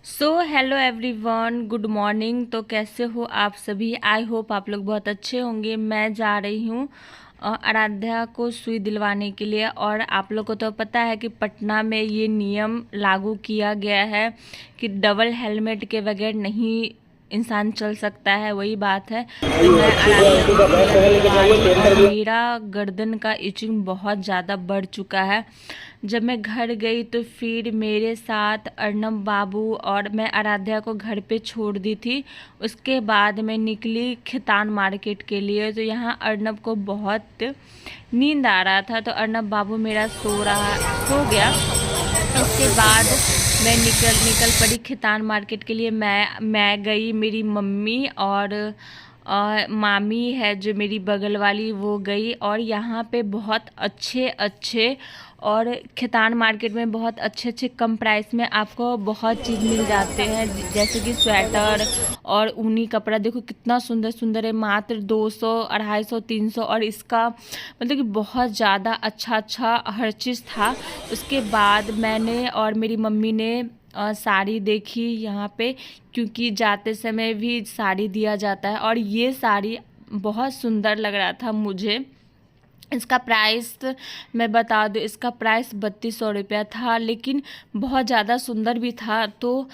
Hello everyone, good morning. तो कैसे हो आप सभी? आई होप आप लोग बहुत अच्छे होंगे। मैं जा रही हूँ आराध्या को सुई दिलवाने के लिए। और आप लोग को तो पता है कि पटना में ये नियम लागू किया गया है कि डबल हेलमेट के बगैर नहीं इंसान चल सकता है। वही बात है। तो मैं आराध्या को सुइयाँ दिलवा रही हूँ और मेरा गर्दन का इचिंग बहुत ज़्यादा बढ़ चुका है। जब मैं घर गई तो फिर मेरे साथ अर्नब बाबू और मैं आराध्या को घर पे छोड़ दी थी। उसके बाद मैं निकली खितान मार्केट के लिए। तो यहाँ अर्नब को बहुत नींद आ रहा था, तो अर्नब बाबू मेरा सो गया। उसके बाद मैं निकल पड़ी खितान मार्केट के लिए। मैं गई, मेरी मम्मी और मामी है जो मेरी बगल वाली, वो गई। और यहाँ पे बहुत अच्छे अच्छे और खितान मार्केट में बहुत अच्छे अच्छे कम प्राइस में आपको बहुत चीज़ मिल जाते हैं, जैसे कि स्वेटर और ऊनी कपड़ा। देखो कितना सुंदर सुंदर है, मात्र 200, 250, 300। और इसका मतलब कि बहुत ज़्यादा अच्छा अच्छा हर चीज़ था। उसके बाद मैंने और मेरी मम्मी ने साड़ी देखी यहाँ पे, क्योंकि जाते समय भी साड़ी दिया जाता है। और ये साड़ी बहुत सुंदर लग रहा था मुझे। इसका प्राइस मैं बता दूँ, इसका प्राइस 3200 रुपया था, लेकिन बहुत ज़्यादा सुंदर भी था। तो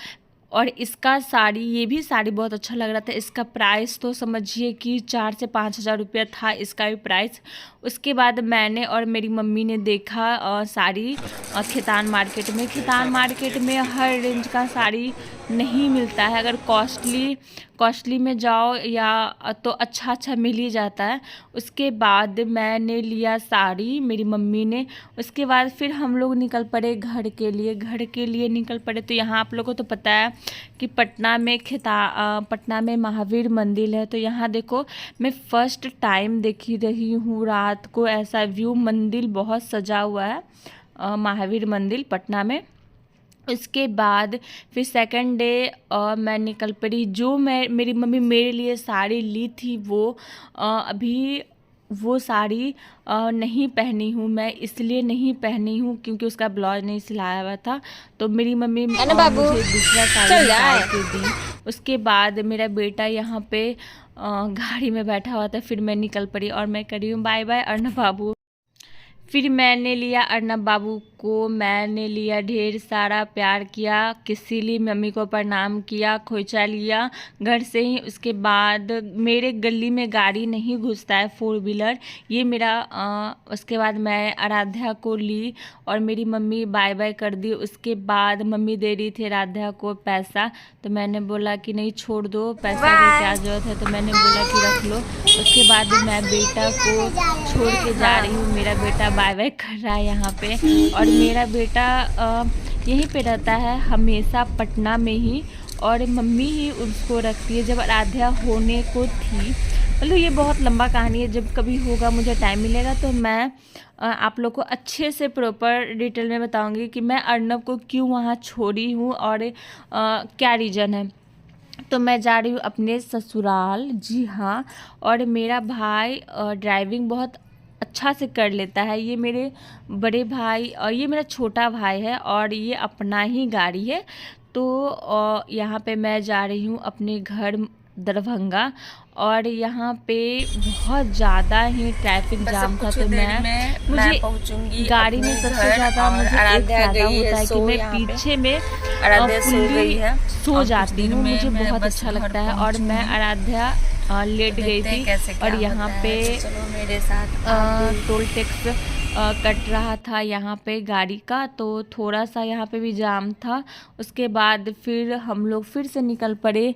और इसका साड़ी, ये भी साड़ी बहुत अच्छा लग रहा था। इसका प्राइस तो समझिए कि 4 से 5 हज़ार रुपया था इसका भी प्राइस। उसके बाद मैंने और मेरी मम्मी ने देखा साड़ी खितान मार्केट में हर रेंज का साड़ी नहीं मिलता है। अगर कॉस्टली में जाओ या तो अच्छा अच्छा मिल ही जाता है। उसके बाद मैंने लिया साड़ी, मेरी मम्मी ने। उसके बाद फिर हम लोग निकल पड़े घर के लिए निकल पड़े। तो यहाँ आप लोगों को तो पता है कि पटना में महावीर मंदिर है। तो यहाँ देखो, मैं फर्स्ट टाइम देखी रही हूँ रात को ऐसा व्यू। मंदिर बहुत सजा हुआ है, महावीर मंदिर पटना में। उसके बाद फिर सेकंड डे मैं निकल पड़ी। जो मेरी मम्मी मेरे लिए साड़ी ली थी अभी वो साड़ी नहीं पहनी हूँ मैं। इसलिए नहीं पहनी हूँ क्योंकि उसका ब्लाउज नहीं सिलाया हुआ था। तो मेरी मम्मी मुझे दूसरा साड़ी निकाल के दी। उसके बाद मेरा बेटा यहाँ पे गाड़ी में बैठा हुआ था। फिर मैं निकल पड़ी और मैं करी हूँ बाय बाय अर्नब बाबू। फिर मैंने लिया अर्नब बाबू को, मैंने लिया ढेर सारा प्यार किया, किसी लिए मम्मी को प्रणाम किया, खोइचा लिया घर से ही। उसके बाद मेरे गली में गाड़ी नहीं घुसता है, 4 व्हीलर, ये मेरा उसके बाद मैं आराध्या को ली और मेरी मम्मी बाय बाय कर दी। उसके बाद मम्मी दे रही थी आराध्या को पैसा, तो मैंने बोला कि नहीं छोड़ दो, पैसा की क्या ज़रूरत है। तो मैंने बोला कि रख लो। उसके बाद मैं बेटा को छोड़ के जा रही हूँ। मेरा बेटा बाय बाय कर रहा है यहाँ पे। और मेरा बेटा यहीं पे रहता है हमेशा, पटना में ही। और मम्मी ही उसको रखती है जब आराध्या होने को थी। मतलब ये बहुत लंबा कहानी है, जब कभी होगा मुझे टाइम मिलेगा तो मैं आप लोग को अच्छे से प्रॉपर डिटेल में बताऊंगी कि मैं अर्नब को क्यों वहाँ छोड़ी हूँ और क्या रीज़न है। तो मैं जा रही हूँ अपने ससुराल, जी हाँ। और मेरा भाई ड्राइविंग बहुत अच्छा से कर लेता है। ये मेरे बड़े भाई और ये मेरा छोटा भाई है और ये अपना ही गाड़ी है। तो यहाँ पे मैं जा रही हूँ अपने घर दरभंगा। और यहाँ पे बहुत ज़्यादा ही ट्रैफिक जाम था। तो मुझे गाड़ी में सबसे ज़्यादा मुझे एक फ़ायदा होता है कि मैं पीछे में फुल्ली सो जाती हूँ, मुझे बहुत अच्छा लगता है। और मैं आराध्या लेट गई थी। और यहाँ पे मेरे साथ टोल टैक्स कट रहा था यहाँ पे गाड़ी का, तो थोड़ा सा यहाँ पे भी जाम था। उसके बाद फिर हम लोग फिर से निकल पड़े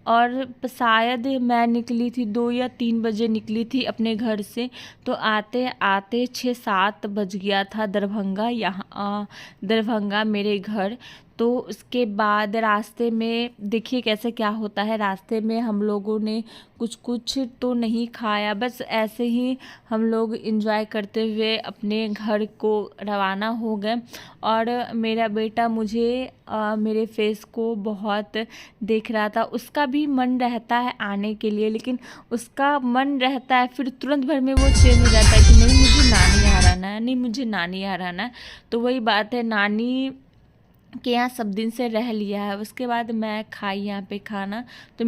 और शायद मैं निकली थी 2 या 3 बजे निकली थी अपने घर से। तो आते आते 6-7 बज गया था दरभंगा, यहाँ दरभंगा मेरे घर। तो उसके बाद रास्ते में देखिए कैसे क्या होता है। रास्ते में हम लोगों ने कुछ तो नहीं खाया, बस ऐसे ही हम लोग एंजॉय करते हुए अपने घर को रवाना हो गए। और मेरा बेटा मुझे मेरे फेस को बहुत देख रहा था। उसका भी मन रहता है आने के लिए, लेकिन उसका मन रहता है फिर तुरंत भर में वो चेंज हो जाता है कि नहीं मुझे नानी यहाँ रहना है, नहीं मुझे नानी यहाँ रहना है। तो वही बात है, नानी कि यहाँ सब दिन से रह लिया है। उसके बाद मैं खाई यहाँ पे खाना, तो